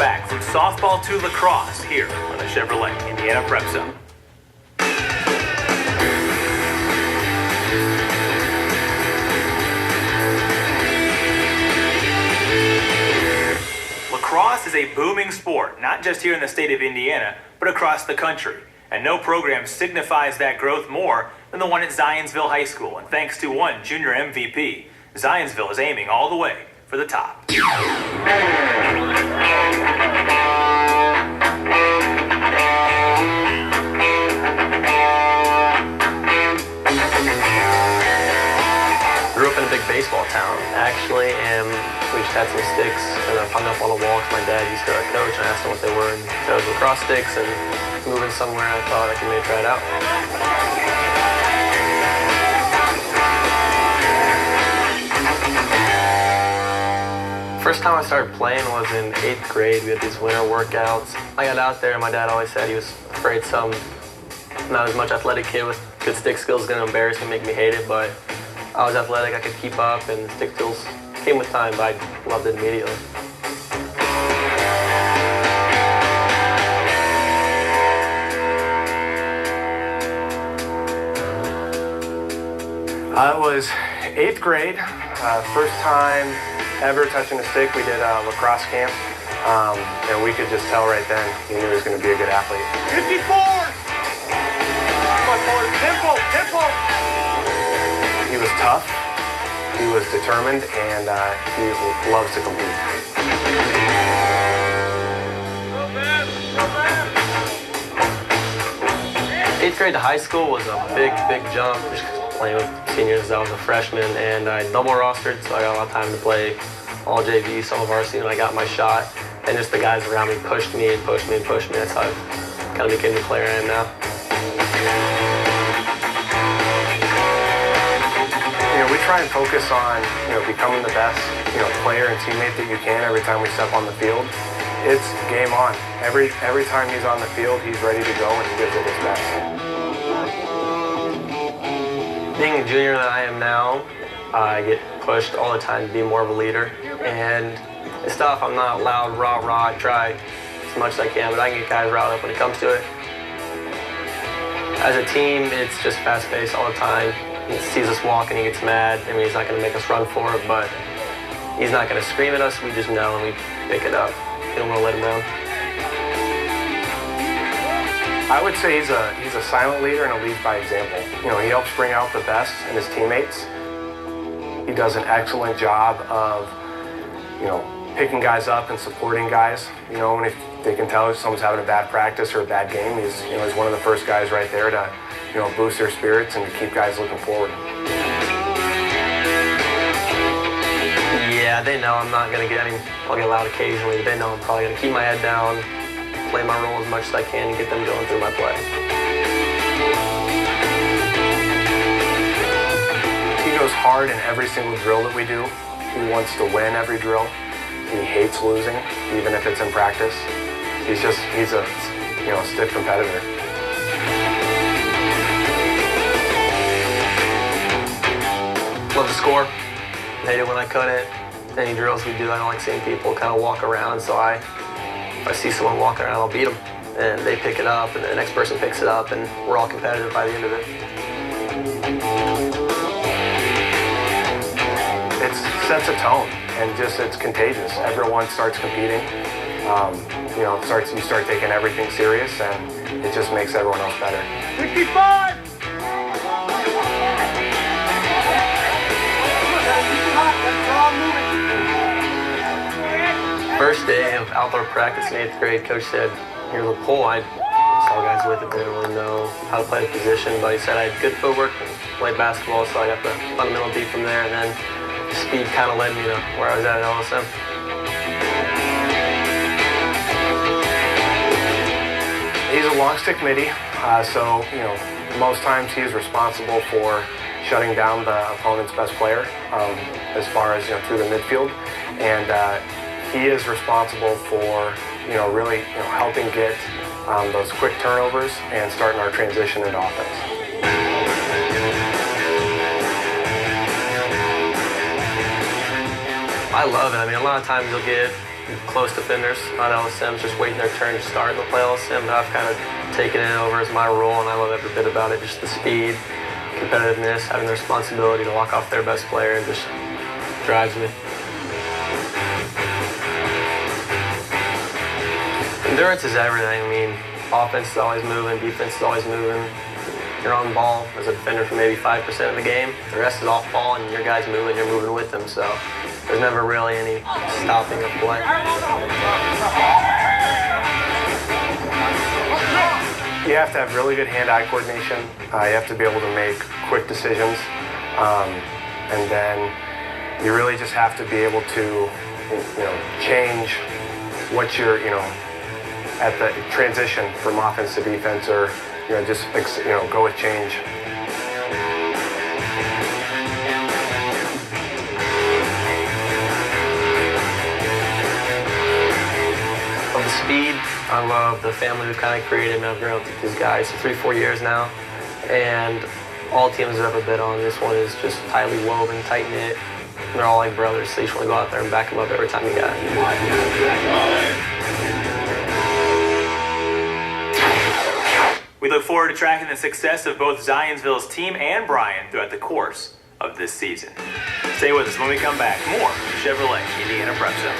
back from softball to lacrosse here on the Chevrolet Indiana Prep Zone. Lacrosse is a booming sport, not just here in the state of Indiana, but across the country. And no program signifies that growth more than the one at Zionsville High School. And thanks to one junior MVP, Zionsville is aiming all the way for the top. Grew up in a big baseball town, actually, and we just had some sticks and I hung up on a wall because my dad used to coach. I asked him what they were, and he said it was lacrosse sticks, and moving somewhere I thought I could maybe try it out. First time I started playing was in 8th grade. We had these winter workouts. I got out there and my dad always said he was afraid some not as much athletic kid with good stick skills is going to embarrass me, make me hate it, but I was athletic, I could keep up, and stick skills came with time, but I loved it immediately. I was 8th grade, first time ever touching a stick. We did a lacrosse camp, and we could just tell right then he knew he was going to be a good athlete. 54! Tempo! He was tough, he was determined, and he loves to compete. Eighth grade to high school was a big jump. Just playing with seniors as I was a freshman, and I double rostered, so I got a lot of time to play all JV, some of varsity, and I got my shot. And just the guys around me pushed me and pushed me and pushed me. That's how I kind of became the player I am now. We try and focus on, becoming the best, player and teammate that you can every time we step on the field. It's game on. Every time he's on the field, he's ready to go and he gives it his best. Being a junior that I am now, I get pushed all the time to be more of a leader. And it's tough. I'm not loud, rah. I try as much as I can, but I can get guys riled up when it comes to it. As a team, it's just fast-paced all the time. He sees us walking, he gets mad. I mean, he's not going to make us run for it, but he's not going to scream at us. We just know and we pick it up. We don't want to let him down. I would say he's a silent leader and a lead by example. He helps bring out the best in his teammates. He does an excellent job of, picking guys up and supporting guys. And if they can tell if someone's having a bad practice or a bad game, he's one of the first guys right there to boost their spirits and to keep guys looking forward. Yeah, they know I'm not going to I'll get loud occasionally, but they know I'm probably going to keep my head down, play my role as much as I can, and get them going through my play. He goes hard in every single drill that we do. He wants to win every drill. He hates losing, even if it's in practice. He's a stiff competitor. Love to score. Hate it when I couldn't. Any drills we do, I don't like seeing people kind of walk around, so if I see someone walking around, I'll beat them. And they pick it up, and the next person picks it up, and we're all competitive by the end of it. It sets a tone, and it's contagious. Everyone starts competing. You start taking everything serious, and it just makes everyone else better. 55! First day of outdoor practice in 8th grade, coach said, here's a pole. I saw guys with it, they didn't really know how to play the position, but he said I had good footwork and played basketball, so I got the fundamental beat from there, and then speed kind of led me to where I was at LSM. He's a long stick midi, so most times he's responsible for shutting down the opponent's best player as far as through the midfield, and he is responsible for really helping get those quick turnovers and starting our transition into offense. I love it. I mean, a lot of times you'll get close defenders on LSMs just waiting their turn to start in the play LSM, but I've kind of taken it over as my role, and I love every bit about it. Just the speed, competitiveness, having the responsibility to lock off their best player, and just drives me. Endurance is everything. I mean, offense is always moving, defense is always moving. You're on ball as a defender for maybe 5% of the game. The rest is off ball, and your guy's moving, you're moving with them. So there's never really any stopping of play. You have to have really good hand-eye coordination. You have to be able to make quick decisions. And then you really just have to be able to, change what you're, at the transition from offense to defense, or just go with change. Love the speed. I love the family we've kind of created. I've grown up with these guys for 3-4 years now, and all teams I've ever been on, this one is just tightly woven, tight knit. They're all like brothers, so you just want to go out there and back them up every time you got it. We look forward to tracking the success of both Zionsville's team and Bryan throughout the course of this season. Stay with us when we come back. More Chevrolet Indiana Prep Zone.